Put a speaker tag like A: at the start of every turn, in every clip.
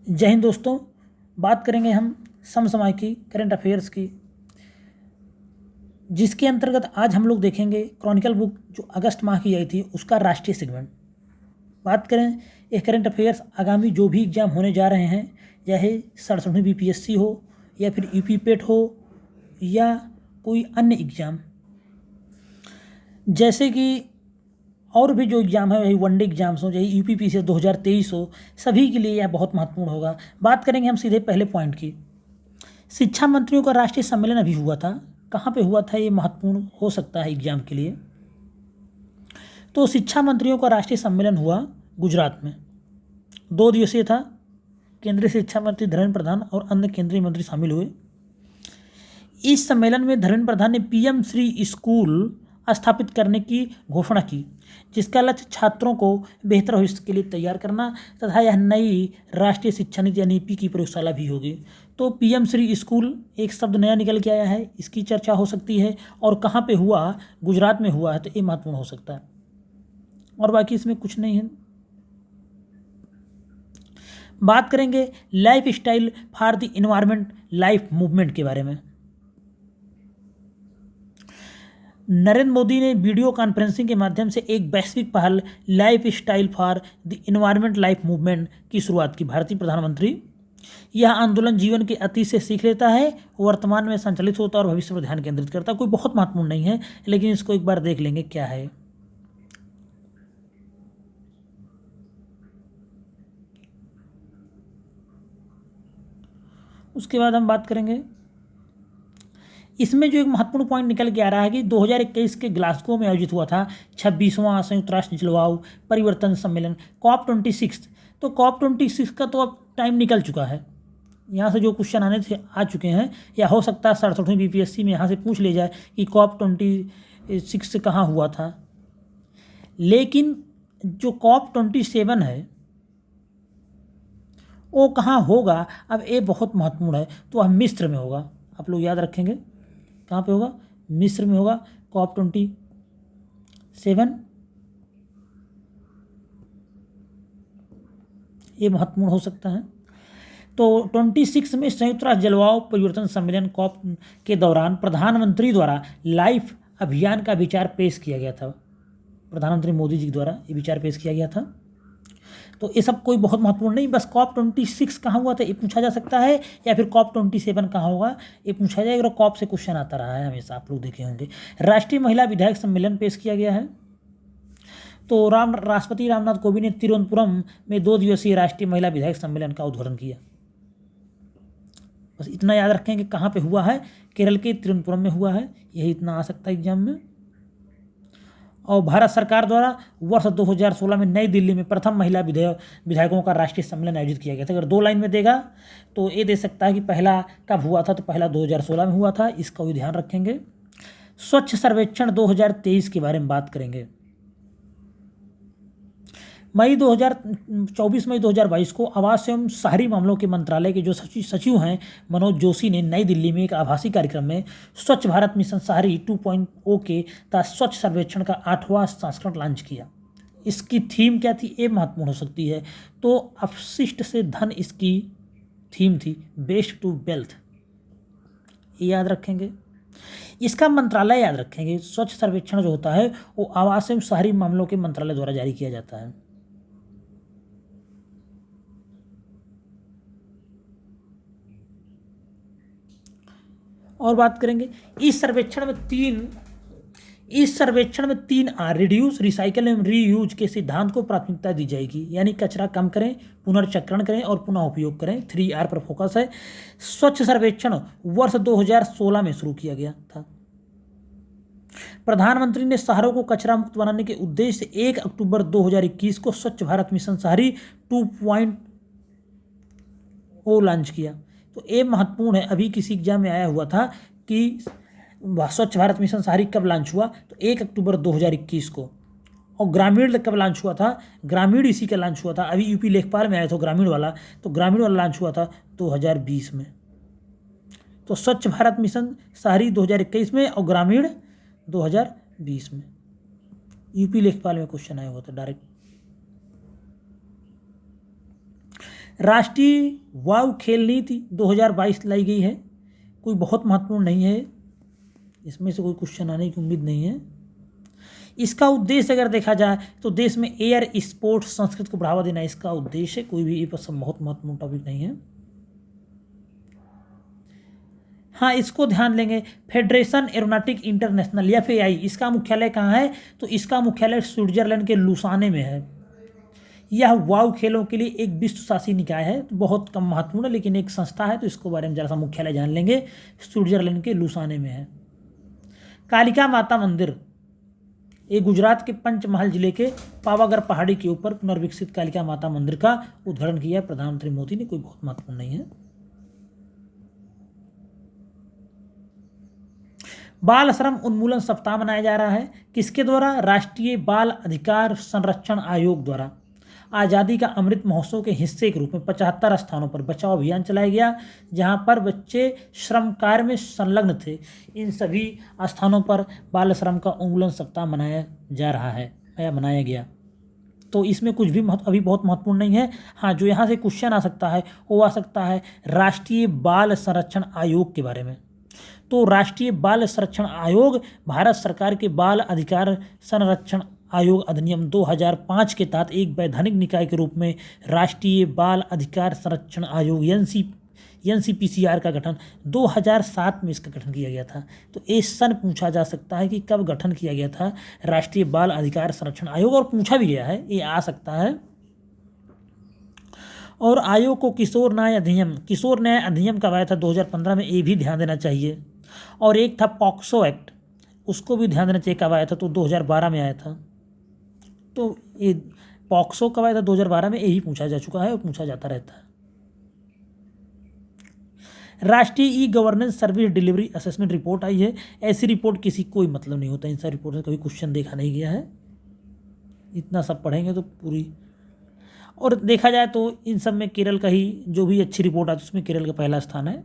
A: जय हिंद दोस्तों। बात करेंगे हम समसामयिक की, करंट अफेयर्स की, जिसके अंतर्गत आज हम लोग देखेंगे क्रॉनिकल बुक जो अगस्त माह की आई थी उसका राष्ट्रीय सेगमेंट। बात करें ये करंट अफेयर्स आगामी जो भी एग्जाम होने जा रहे हैं, चाहे 67वीं बीपीएससी हो या फिर यूपी पेट हो या कोई अन्य एग्ज़ाम, जैसे कि और भी जो एग्ज़ाम है, वही वनडे एग्जाम्स हो, चाहे यूपीपीसीएस 2023 हो, सभी के लिए यह बहुत महत्वपूर्ण होगा। बात करेंगे हम सीधे पहले पॉइंट की। शिक्षा मंत्रियों का राष्ट्रीय सम्मेलन अभी हुआ था। कहाँ पे हुआ था, ये महत्वपूर्ण हो सकता है एग्जाम के लिए। तो शिक्षा मंत्रियों का राष्ट्रीय सम्मेलन हुआ गुजरात में, 2 दिवसीय था। केंद्रीय शिक्षा मंत्री धर्मेंद्र प्रधान और अन्य केंद्रीय मंत्री शामिल हुए। इस सम्मेलन में धर्मेंद्र प्रधान ने पीएम श्री स्कूल स्थापित करने की घोषणा की, जिसका लक्ष्य छात्रों को बेहतर भविष्य के लिए तैयार करना तथा यह नई राष्ट्रीय शिक्षा नीति यानी नीपी की प्रयोगशाला भी होगी। तो पीएम श्री स्कूल एक शब्द नया निकल के आया है, इसकी चर्चा हो सकती है। और कहाँ पे हुआ, गुजरात में हुआ है, तो ये महत्वपूर्ण हो सकता है। और बाकी इसमें कुछ नहीं है। बात करेंगे life style for the environment life movement के बारे में। नरेंद्र मोदी ने वीडियो कॉन्फ्रेंसिंग के माध्यम से एक वैश्विक पहल life style for the environment life movement की शुरुआत की। भारतीय प्रधानमंत्री, यह आंदोलन जीवन के अतीत से सीख लेता है, वर्तमान में संचालित होता है और भविष्य पर ध्यान केंद्रित करता है। कोई बहुत महत्वपूर्ण नहीं है, लेकिन इसको एक बार देख लेंगे क्या है। उसके बाद हम बात करेंगे, इसमें जो एक महत्वपूर्ण पॉइंट निकल के आ रहा है कि 2021 के ग्लासगो में आयोजित हुआ था 26वां संयुक्त राष्ट्र जलवायु परिवर्तन सम्मेलन COP26। तो COP26 का तो अब टाइम निकल चुका है। यहाँ से जो क्वेश्चन आने थे आ चुके हैं, या हो सकता है 67वीं बीपीएससी में यहाँ से पूछ ले जाए कि COP26 कहाँ हुआ था। लेकिन जो COP27 है वो कहाँ होगा, अब ये बहुत महत्वपूर्ण है। तो वह मिस्र में होगा, आप लोग याद रखेंगे। कहाँ पे होगा? मिस्र में होगा COP27। ये महत्वपूर्ण हो सकता है। तो 26 में संयुक्त राष्ट्र जलवायु परिवर्तन सम्मेलन COP के दौरान प्रधानमंत्री द्वारा लाइफ अभियान का विचार पेश किया गया था। प्रधानमंत्री मोदी जी द्वारा ये विचार पेश किया गया था। तो ये सब कोई बहुत महत्वपूर्ण नहीं, बस COP26 कहाँ हुआ था ये पूछा जा सकता है, या फिर COP27 कहाँ होगा ये पूछा जाएगा। COP से क्वेश्चन आता रहा है हमेशा, आप लोग देखे होंगे। राष्ट्रीय महिला विधायक सम्मेलन पेश किया गया है। तो राष्ट्रपति रामनाथ कोविंद ने तिरुवनंतपुरम में 2 दिवसीय राष्ट्रीय महिला विधायक सम्मेलन का उद्घाटन किया। बस इतना याद रखें कि कहाँ पे हुआ है, केरल के तिरुवनंतपुरम में हुआ है। यही इतना आ सकता है एग्जाम में। और भारत सरकार द्वारा वर्ष 2016 में नई दिल्ली में प्रथम महिला विधायकों का राष्ट्रीय सम्मेलन आयोजित किया गया था। अगर 2 लाइन में देगा तो ये दे सकता है कि पहला कब हुआ था, तो पहला 2016 में हुआ था। इसका भी ध्यान रखेंगे। स्वच्छ सर्वेक्षण 2023 के बारे में बात करेंगे। 24 मई 2022 को आवास एवं शहरी मामलों के मंत्रालय के जो सचिव हैं मनोज जोशी ने नई दिल्ली में एक आभासी कार्यक्रम में स्वच्छ भारत मिशन शहरी 2.0 के तहत स्वच्छ सर्वेक्षण का 8वां संस्करण लॉन्च किया। इसकी थीम क्या थी, ये महत्वपूर्ण हो सकती है। तो अपशिष्ट से धन इसकी थीम थी, वेस्ट टू वेल्थ, ये याद रखेंगे। इसका मंत्रालय याद रखेंगे। स्वच्छ सर्वेक्षण जो होता है वो आवास एवं शहरी मामलों के मंत्रालय द्वारा जारी किया जाता है। और बात करेंगे इस सर्वेक्षण में 3 रिड्यूस, रिसाइकल एवं रीयूज के सिद्धांत को प्राथमिकता दी जाएगी। यानी कचरा कम करें, पुनर्चक्रण करें और पुनः उपयोग करें। 3R पर फोकस है। स्वच्छ सर्वेक्षण वर्ष 2016 में शुरू किया गया था। प्रधानमंत्री ने शहरों को कचरा मुक्त बनाने के उद्देश्य से 1 अक्टूबर 2021 को स्वच्छ भारत मिशन शहरी 2.0 लॉन्च किया। तो ये महत्वपूर्ण है। अभी किसी एग्जाम में आया हुआ था कि स्वच्छ भारत मिशन शहरी कब लॉन्च हुआ, तो 1 अक्टूबर 2021 को। और ग्रामीण कब लॉन्च हुआ था? ग्रामीण इसी का लॉन्च हुआ था। अभी यूपी लेखपाल में आया था ग्रामीण वाला, तो ग्रामीण वाला लॉन्च हुआ था 2020 में। तो स्वच्छ भारत मिशन शहरी 2021 में और ग्रामीण 2020 में। यूपी लेखपाल में क्वेश्चन आया हुआ था डायरेक्ट। राष्ट्रीय वायु खेल नीति 2022 लाई गई है, कोई बहुत महत्वपूर्ण नहीं है, इसमें से कोई क्वेश्चन आने की उम्मीद नहीं है। इसका उद्देश्य अगर देखा जाए तो देश में एयर स्पोर्ट्स संस्कृति को बढ़ावा देना इसका उद्देश्य है, कोई भी ये सब बहुत महत्वपूर्ण टॉपिक नहीं है। हाँ, इसको ध्यान लेंगे, फेडरेशन एरोनॉटिक इंटरनेशनल FAI, इसका मुख्यालय कहाँ है? तो इसका मुख्यालय स्विट्जरलैंड के लुसाने में है। यह वायु खेलों के लिए एक विश्व शासी निकाय है, तो बहुत कम महत्वपूर्ण है, लेकिन एक संस्था है, तो इसको बारे में जरा सा मुख्यालय जान लेंगे, स्विट्जरलैंड के लुसाने में है। कालिका माता मंदिर, ये गुजरात के पंचमहल जिले के पावागढ़ पहाड़ी के ऊपर पुनर्विकसित कालिका माता मंदिर का उद्घाटन किया प्रधानमंत्री मोदी ने, कोई बहुत महत्वपूर्ण नहीं है। बाल श्रम उन्मूलन सप्ताह मनाया जा रहा है, किसके द्वारा? राष्ट्रीय बाल अधिकार संरक्षण आयोग द्वारा। आज़ादी का अमृत महोत्सव के हिस्से के रूप में 75 स्थानों पर बचाव अभियान चलाया गया, जहां पर बच्चे श्रम कार्य में संलग्न थे। इन सभी स्थानों पर बाल श्रम का उन्मूलन सप्ताह मनाया जा रहा है या मनाया गया। तो इसमें कुछ भी अभी बहुत महत्वपूर्ण नहीं है। हाँ, जो यहाँ से क्वेश्चन आ सकता है वो आ सकता है राष्ट्रीय बाल संरक्षण आयोग के बारे में। तो राष्ट्रीय बाल संरक्षण आयोग भारत सरकार के बाल अधिकार संरक्षण आयोग अधिनियम 2005 के तहत एक वैधानिक निकाय के रूप में राष्ट्रीय बाल अधिकार संरक्षण आयोग NCPCR का गठन 2007 में इसका गठन किया गया था। तो ये सन पूछा जा सकता है कि कब गठन किया गया था राष्ट्रीय बाल अधिकार संरक्षण आयोग, और पूछा भी गया है, ये आ सकता है। और आयोग को किशोर न्याय अधिनियम कब आया था? 2015 में, ये भी ध्यान देना चाहिए। और एक था पॉक्सो एक्ट, उसको भी ध्यान देना चाहिए कब आया था, तो 2012 में आया था। तो ये पॉक्सो कब आया था? 2012 में, यही पूछा जा चुका है और पूछा जाता रहता है। राष्ट्रीय e governance service delivery assessment report आई है। ऐसी रिपोर्ट किसी कोई मतलब नहीं होता, इन सब रिपोर्ट से कभी क्वेश्चन देखा नहीं गया है। इतना सब पढ़ेंगे तो पूरी, और देखा जाए तो इन सब में केरल का ही जो भी अच्छी रिपोर्ट आती है उसमें केरल का पहला स्थान है।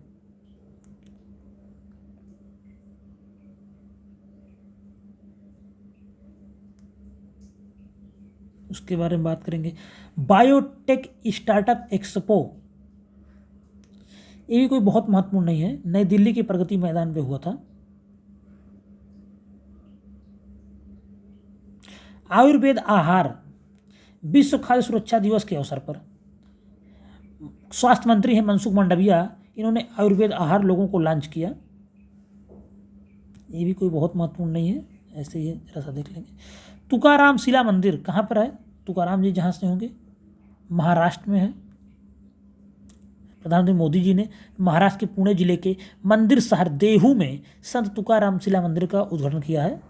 A: उसके बारे में बात करेंगे। बायोटेक स्टार्टअप एक्सपो, ये भी कोई बहुत महत्वपूर्ण नहीं है, नई दिल्ली के प्रगति मैदान पे हुआ था। आयुर्वेद आहार, विश्व खाद्य सुरक्षा दिवस के अवसर पर स्वास्थ्य मंत्री हैं मनसुख मंडाविया, इन्होंने आयुर्वेद आहार लोगों को लॉन्च किया। ये भी कोई बहुत महत्वपूर्ण नहीं है, ऐसे ही है, जरा सा देख लेंगे। तुकाराम शिला मंदिर कहाँ पर है? तुकाराम जी जहाँ से होंगे महाराष्ट्र में है। प्रधानमंत्री मोदी जी ने महाराष्ट्र के पुणे जिले के मंदिर शहर देहू में संत तुकाराम शिला मंदिर का उद्घाटन किया है।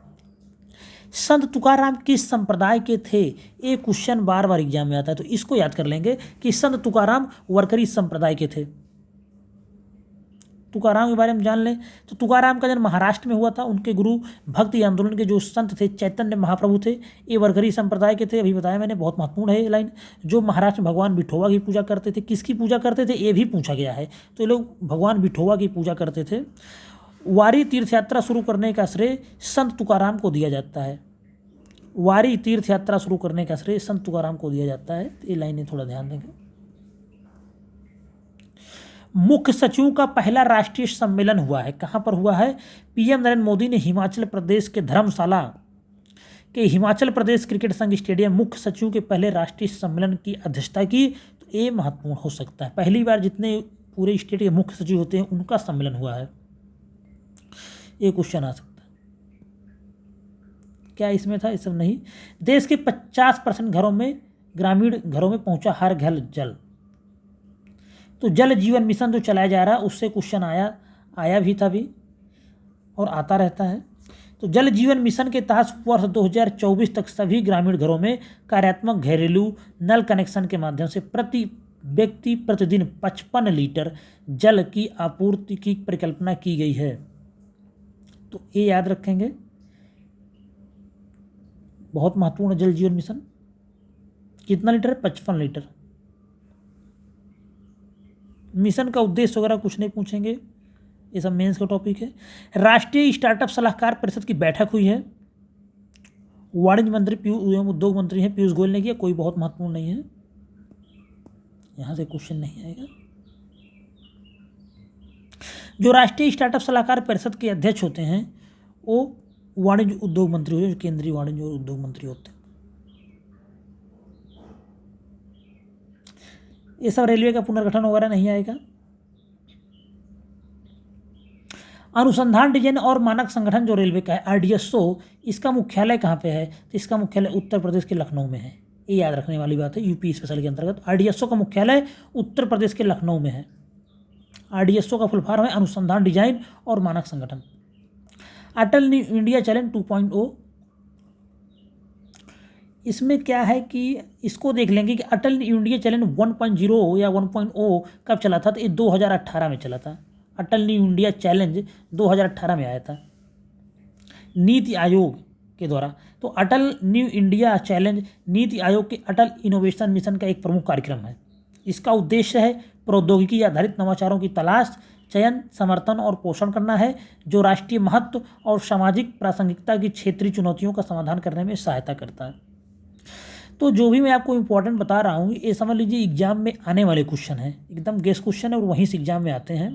A: संत तुकाराम किस संप्रदाय के थे? ये क्वेश्चन बार बार एग्जाम में आता है, तो इसको याद कर लेंगे कि संत तुकाराम वारकरी संप्रदाय के थे। तुकाराम के बारे में जान लें तो तुकाराम का जन्म महाराष्ट्र में हुआ था। उनके गुरु भक्ति आंदोलन के जो संत थे चैतन्य महाप्रभु थे, ये वारकरी संप्रदाय के थे। अभी बताया मैंने, बहुत महत्वपूर्ण है ये लाइन। जो महाराष्ट्र में भगवान विठोबा की पूजा करते थे, किसकी पूजा करते थे ये भी पूछा गया है, तो ये लोग भगवान विठोबा की पूजा करते थे। वारी तीर्थ यात्रा शुरू करने का श्रेय संत तुकाराम को दिया जाता है। वारी तीर्थ यात्रा शुरू करने का श्रेय संत तुकाराम को दिया जाता है। ये लाइनें थोड़ा ध्यान देंगे। मुख्य सचिवों का पहला राष्ट्रीय सम्मेलन हुआ है, कहाँ पर हुआ है? PM नरेंद्र मोदी ने हिमाचल प्रदेश के धर्मशाला के हिमाचल प्रदेश क्रिकेट संघ स्टेडियम मुख्य सचिवों के पहले राष्ट्रीय सम्मेलन की अध्यक्षता की। तो ये महत्वपूर्ण हो सकता है, पहली बार जितने पूरे स्टेट के मुख्य सचिव होते हैं उनका सम्मेलन हुआ है। ये क्वेश्चन आ सकता है, क्या इसमें था? इस सब नहीं। देश के 50% घरों में, ग्रामीण घरों में पहुंचा हर घर जल। तो जल जीवन मिशन जो चलाया जा रहा है उससे क्वेश्चन आया भी था भी और आता रहता है। तो जल जीवन मिशन के तहत वर्ष 2024 तक सभी ग्रामीण घरों में कार्यात्मक घरेलू नल कनेक्शन के माध्यम से प्रति व्यक्ति प्रतिदिन 55 लीटर जल की आपूर्ति की परिकल्पना की गई है। तो ये याद रखेंगे, बहुत महत्वपूर्ण जल जीवन मिशन। कितना लीटर? 55 लीटर। मिशन का उद्देश्य वगैरह कुछ नहीं पूछेंगे, ये सब मेंस का टॉपिक है। राष्ट्रीय स्टार्टअप सलाहकार परिषद की बैठक हुई है, वाणिज्य मंत्री उद्योग मंत्री हैं पीयूष गोयल ने किया। कोई बहुत महत्वपूर्ण नहीं है, यहाँ से क्वेश्चन नहीं आएगा। जो राष्ट्रीय स्टार्टअप सलाहकार परिषद के अध्यक्ष होते हैं वो वाणिज्य उद्योग मंत्री होते हैं, जो केंद्रीय वाणिज्य और उद्योग मंत्री होते हैं। ये सब रेलवे का पुनर्गठन वगैरह नहीं आएगा। अनुसंधान डिजाइन और मानक संगठन जो रेलवे का है RDSO, इसका मुख्यालय कहाँ पे है? तो इसका मुख्यालय उत्तर प्रदेश के लखनऊ में है। ये याद रखने वाली बात है। यूपी स्पेशल के अंतर्गत RDSO का मुख्यालय उत्तर प्रदेश के लखनऊ में है। RDSO का फुल फॉर्म है अनुसंधान डिजाइन और मानक संगठन। अटल न्यू इंडिया चैलेंज 2.0, इसमें क्या है कि इसको देख लेंगे कि अटल न्यू इंडिया चैलेंज 1.0 या 1.0 कब चला था? तो ये 2018 में चला था। अटल न्यू इंडिया चैलेंज 2018 में आया था नीति आयोग के द्वारा। तो अटल new India challenge NITI Aayog के अटल इनोवेशन मिशन का एक प्रमुख कार्यक्रम है। इसका उद्देश्य है प्रौद्योगिकी आधारित नवाचारों की तलाश, चयन, समर्थन और पोषण करना है, जो राष्ट्रीय महत्व और सामाजिक प्रासंगिकता की क्षेत्रीय चुनौतियों का समाधान करने में सहायता करता है। तो जो भी मैं आपको इम्पोर्टेंट बता रहा हूँ ये समझ लीजिए एग्जाम में आने वाले क्वेश्चन हैं, एकदम गेस क्वेश्चन है और वहीं से एग्जाम में आते हैं।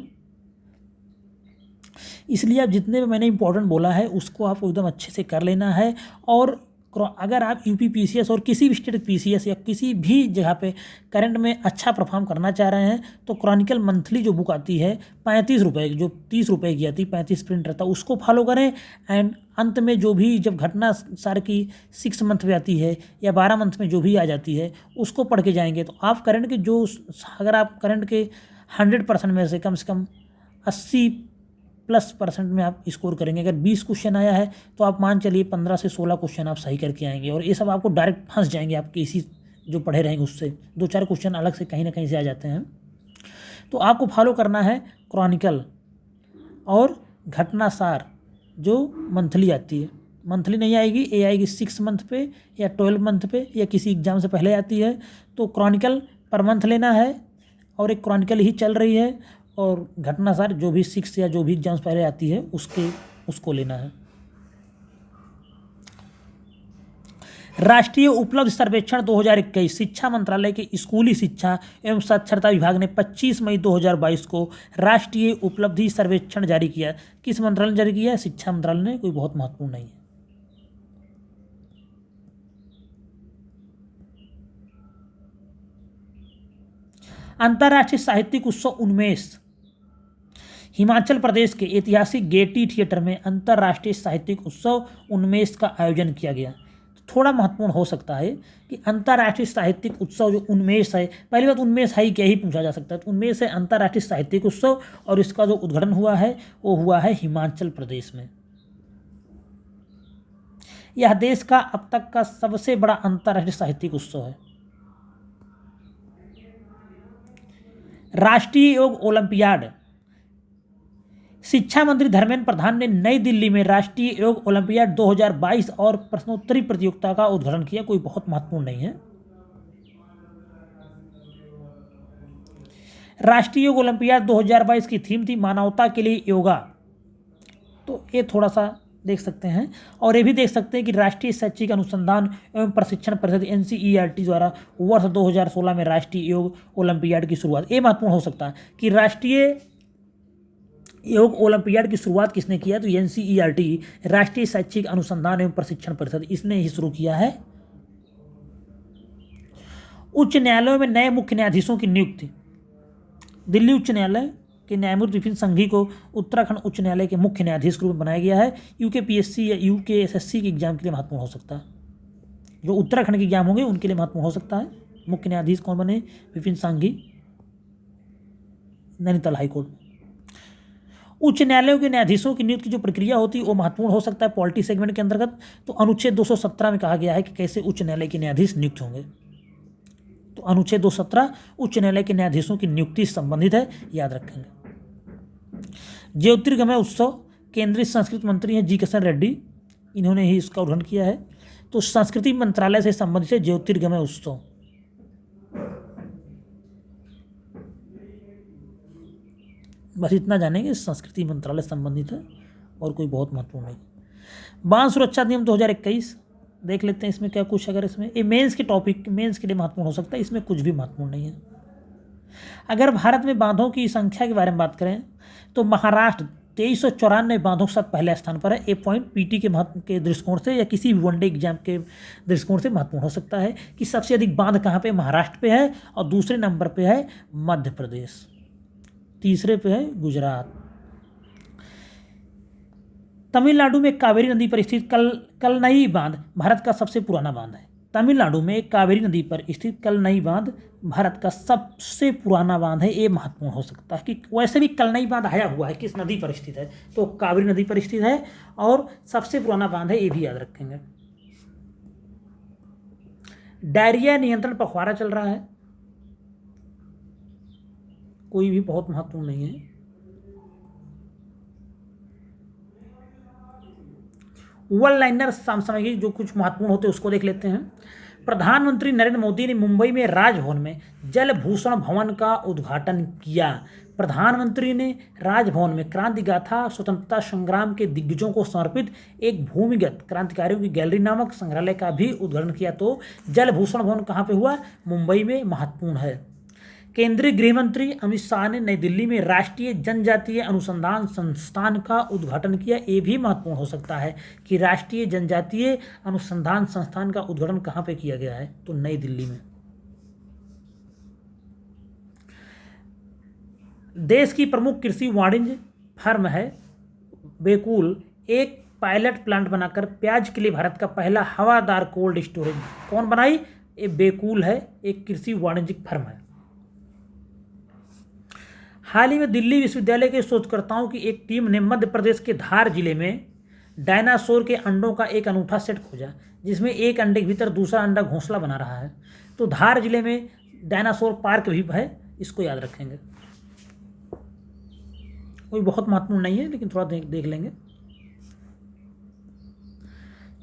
A: इसलिए आप जितने भी मैंने इंपॉर्टेंट बोला है उसको आपको एकदम अच्छे से कर लेना है। और अगर आप यूपी PCS और किसी भी स्टेट PCS या किसी भी जगह पे करंट में अच्छा परफॉर्म करना चाह रहे हैं तो क्रॉनिकल मंथली जो बुक आती है 35 रुपये की, जो 30 रुपये की आती है, 35 प्रिंट रहता है, उसको फॉलो करें। एंड अंत में जो भी जब घटना सार की 6 मंथ में आती है या 12 मंथ में जो भी आ जाती है उसको पढ़ के जाएंगे तो आप करंट के जो, अगर आप करंट के 100% में से कम 80+% में आप स्कोर करेंगे। अगर 20 क्वेश्चन आया है तो आप मान चलिए 15 से 16 क्वेश्चन आप सही करके आएंगे और ये सब आपको डायरेक्ट फंस जाएंगे आपके इसी जो पढ़े रहेंगे उससे। 2-4 क्वेश्चन अलग से कहीं ना कहीं से आ जाते हैं। तो आपको फॉलो करना है क्रॉनिकल और घटनासार जो मंथली आती है। मंथली नहीं आएगी, ये आएगी 6 मंथ पे या 12 मंथ पे या किसी एग्जाम से पहले आती है। तो क्रॉनिकल पर मंथ लेना है और एक क्रॉनिकल ही चल रही है और घटनासार जो भी 6 या जो भी एग्जाम्स पहले आती है उसको लेना है। राष्ट्रीय उपलब्धि सर्वेक्षण 2021 शिक्षा मंत्रालय के स्कूली शिक्षा एवं साक्षरता विभाग ने 25 मई 2022 को राष्ट्रीय उपलब्धि सर्वेक्षण जारी किया। किस मंत्रालय ने जारी किया है? शिक्षा मंत्रालय ने। कोई बहुत महत्वपूर्ण नहीं है। अंतर्राष्ट्रीय साहित्यिक उत्सव उन्मेष हिमाचल प्रदेश के ऐतिहासिक गेटी थिएटर में अंतर्राष्ट्रीय साहित्यिक उत्सव उन्मेष का आयोजन किया गया। थोड़ा महत्वपूर्ण हो सकता है कि अंतर्राष्ट्रीय साहित्यिक उत्सव जो उन्मेष है, पहली बात उन्मेष है क्या ही पूछा जा सकता है। तो उन्मेष है अंतर्राष्ट्रीय साहित्यिक उत्सव और इसका जो उद्घाटन हुआ है वो हुआ है हिमाचल प्रदेश में। यह देश का अब तक का सबसे बड़ा अंतर्राष्ट्रीय साहित्यिक उत्सव है। राष्ट्रीय योग ओलंपियाड शिक्षा मंत्री धर्मेंद्र प्रधान ने नई दिल्ली में राष्ट्रीय योग ओलंपियाड 2022 और प्रश्नोत्तरी प्रतियोगिता का उद्घाटन किया। कोई बहुत महत्वपूर्ण नहीं है। राष्ट्रीय योग ओलंपियाड 2022 की थीम थी मानवता के लिए योगा। तो ये थोड़ा सा देख सकते हैं और ये भी देख सकते हैं कि राष्ट्रीय शैक्षिक अनुसंधान एवं प्रशिक्षण परिषद NCERT द्वारा वर्ष 2016 में राष्ट्रीय योग ओलंपियाड की शुरुआत। ये महत्वपूर्ण हो सकता है कि राष्ट्रीय योग ओलंपियाड की शुरुआत किसने किया? तो NCERT राष्ट्रीय शैक्षिक अनुसंधान एवं प्रशिक्षण परिषद, इसने ही शुरू किया है। उच्च न्यायालयों में नए मुख्य न्यायाधीशों की नियुक्ति। दिल्ली उच्च न्यायालय के न्यायमूर्ति विपिन संघवी को उत्तराखंड उच्च न्यायालय के मुख्य न्यायाधीश के रूप में बनाया गया है। UKPSC या UKSSC के एग्जाम के लिए महत्वपूर्ण हो सकता है। जो उत्तराखंड के एग्जाम होंगे उनके लिए महत्वपूर्ण हो सकता है। मुख्य न्यायाधीश कौन बने? विपिन संघवी, नैनीताल हाईकोर्ट। उच्च न्यायालयों के न्यायाधीशों की नियुक्ति की जो प्रक्रिया होती है वो महत्वपूर्ण हो सकता है पॉलिटी सेगमेंट के अंतर्गत। तो अनुच्छेद 217 में कहा गया है कि कैसे उच्च न्यायालय के न्यायाधीश नियुक्त होंगे। तो अनुच्छेद 217 उच्च न्यायालय के न्यायाधीशों की नियुक्ति से संबंधित है, याद रखेंगे। ज्योतिर्गमय उत्सव केंद्रीय संस्कृति मंत्री हैं जी किशन रेड्डी, इन्होंने ही इसका उद्घाटन किया है। तो संस्कृति मंत्रालय से संबंधित है ज्योतिर्गमय उत्सव। बस इतना जानेंगे, संस्कृति मंत्रालय से संबंधित है और कोई बहुत महत्वपूर्ण नहीं। बाल सुरक्षा नियम 2021 देख लेते हैं इसमें क्या कुछ। अगर इसमें ये मेंस के टॉपिक, मेंस के लिए महत्वपूर्ण हो सकता है, इसमें कुछ भी महत्वपूर्ण नहीं है। अगर भारत में बांधों की संख्या के बारे में बात करें तो महाराष्ट्र 2394 बांधों के साथ पहले स्थान पर है। ए पॉइंट पीटी के महत्व के दृष्टिकोण से या किसी भी वनडे एग्जाम के दृष्टिकोण से महत्वपूर्ण हो सकता है कि सबसे अधिक बांध कहाँ पे, महाराष्ट्र पे है, और दूसरे नंबर पे है मध्य प्रदेश, तीसरे पे है गुजरात। तमिलनाडु में कावेरी नदी पर स्थित कलनई बांध भारत का सबसे पुराना बांध है। तमिलनाडु में कावेरी नदी पर स्थित कलनई बांध भारत का सबसे पुराना बांध है। ये महत्वपूर्ण हो सकता है कि वैसे भी कलनई बांध आया हुआ है, किस नदी पर स्थित है, तो कावेरी नदी पर स्थित है और सबसे पुराना बांध है, ये भी याद रखेंगे। डायरिया नियंत्रण पखवाड़ा चल रहा है, कोई भी बहुत महत्वपूर्ण नहीं है। वन लाइनर समसामयिक जो कुछ महत्वपूर्ण होते हैं उसको देख लेते हैं। प्रधानमंत्री नरेंद्र मोदी ने मुंबई में राजभवन में जल भूषण भवन का उद्घाटन किया। प्रधानमंत्री ने राजभवन में क्रांति गाथा स्वतंत्रता संग्राम के दिग्गजों को समर्पित एक भूमिगत क्रांतिकारियों की गैलरी नामक संग्रहालय का भी उद्घाटन किया। तो जल भूषण भवन कहाँ पे हुआ, मुंबई में, महत्वपूर्ण है। केंद्रीय गृह मंत्री अमित शाह ने नई दिल्ली में राष्ट्रीय जनजातीय अनुसंधान संस्थान का उद्घाटन किया। ये भी महत्वपूर्ण हो सकता है कि राष्ट्रीय जनजातीय अनुसंधान संस्थान का उद्घाटन कहाँ पे किया गया है, तो नई दिल्ली में। देश की प्रमुख कृषि वाणिज्य फर्म है बेकुल, एक पायलट प्लांट बनाकर प्याज के लिए भारत का पहला हवादार कोल्ड स्टोरेज कौन बनाई, ये बेकुल है, एक कृषि वाणिज्यिक फर्म है। हाल ही में दिल्ली विश्वविद्यालय के शोधकर्ताओं की एक टीम ने मध्य प्रदेश के धार जिले में डायनासोर के अंडों का एक अनूठा सेट खोजा, जिसमें एक अंडे के भीतर दूसरा अंडा घोंसला बना रहा है। तो धार जिले में डायनासोर पार्क भी है, इसको याद रखेंगे। कोई बहुत महत्वपूर्ण नहीं है, लेकिन थोड़ा देख लेंगे।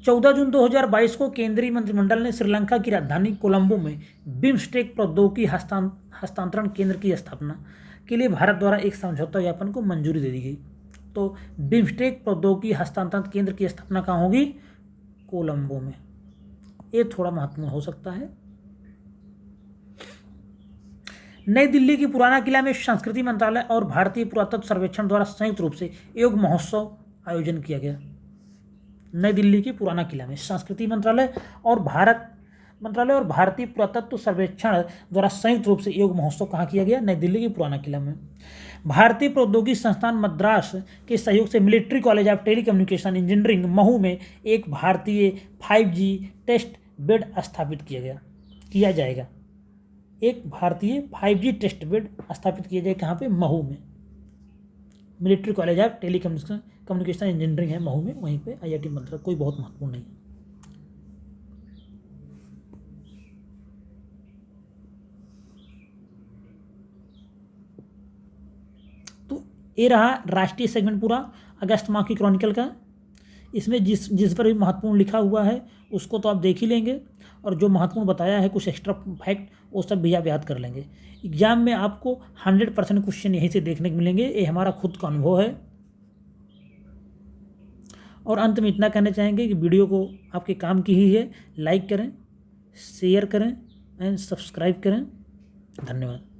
A: 14 जून 2022 को केंद्रीय मंत्रिमंडल ने श्रीलंका की राजधानी कोलंबो में बिम्स्टेक प्रौद्योगिकी हस्तांतरण केंद्र की स्थापना के लिए भारत द्वारा एक समझौता ज्ञापन को मंजूरी दे दी गई। तो बिम्स्टेक प्रौद्योगिकी हस्तांतरण केंद्र की स्थापना कहाँ होगी, कोलंबो में। ये थोड़ा महत्वपूर्ण हो सकता है। नई दिल्ली की पुराना किला में संस्कृति मंत्रालय और भारतीय पुरातत्व सर्वेक्षण द्वारा संयुक्त रूप से योग महोत्सव आयोजन किया गया। नई दिल्ली के पुराना किला में संस्कृति मंत्रालय और भारतीय पुरातत्व सर्वेक्षण द्वारा संयुक्त रूप से योग महोत्सव कहाँ किया गया, नई दिल्ली के पुराना किला में। भारतीय प्रौद्योगिकी संस्थान मद्रास के सहयोग से military college of telecommunication engineering Mhow में एक भारतीय 5G टेस्ट बेड स्थापित किया जाएगा। एक भारतीय 5G टेस्ट बेड स्थापित किया जाएगा कहाँ पे, महू में। Military college of telecommunication engineering है महू में, वहीं पे IIT मद्रास। कोई बहुत महत्वपूर्ण नहीं है। तो ये रहा राष्ट्रीय सेगमेंट पूरा अगस्त माह की क्रॉनिकल का। इसमें जिस पर भी महत्वपूर्ण लिखा हुआ है उसको तो आप देख ही लेंगे, और जो महत्वपूर्ण बताया है कुछ एक्स्ट्रा फैक्ट वो सब भी आप याद कर लेंगे। एग्जाम में आपको 100% क्वेश्चन यहीं से देखने को मिलेंगे, ये हमारा खुद का अनुभव है। और अंत में इतना कहना चाहेंगे कि वीडियो को आपके काम की ही है, लाइक करें, शेयर करें एंड सब्सक्राइब करें। धन्यवाद।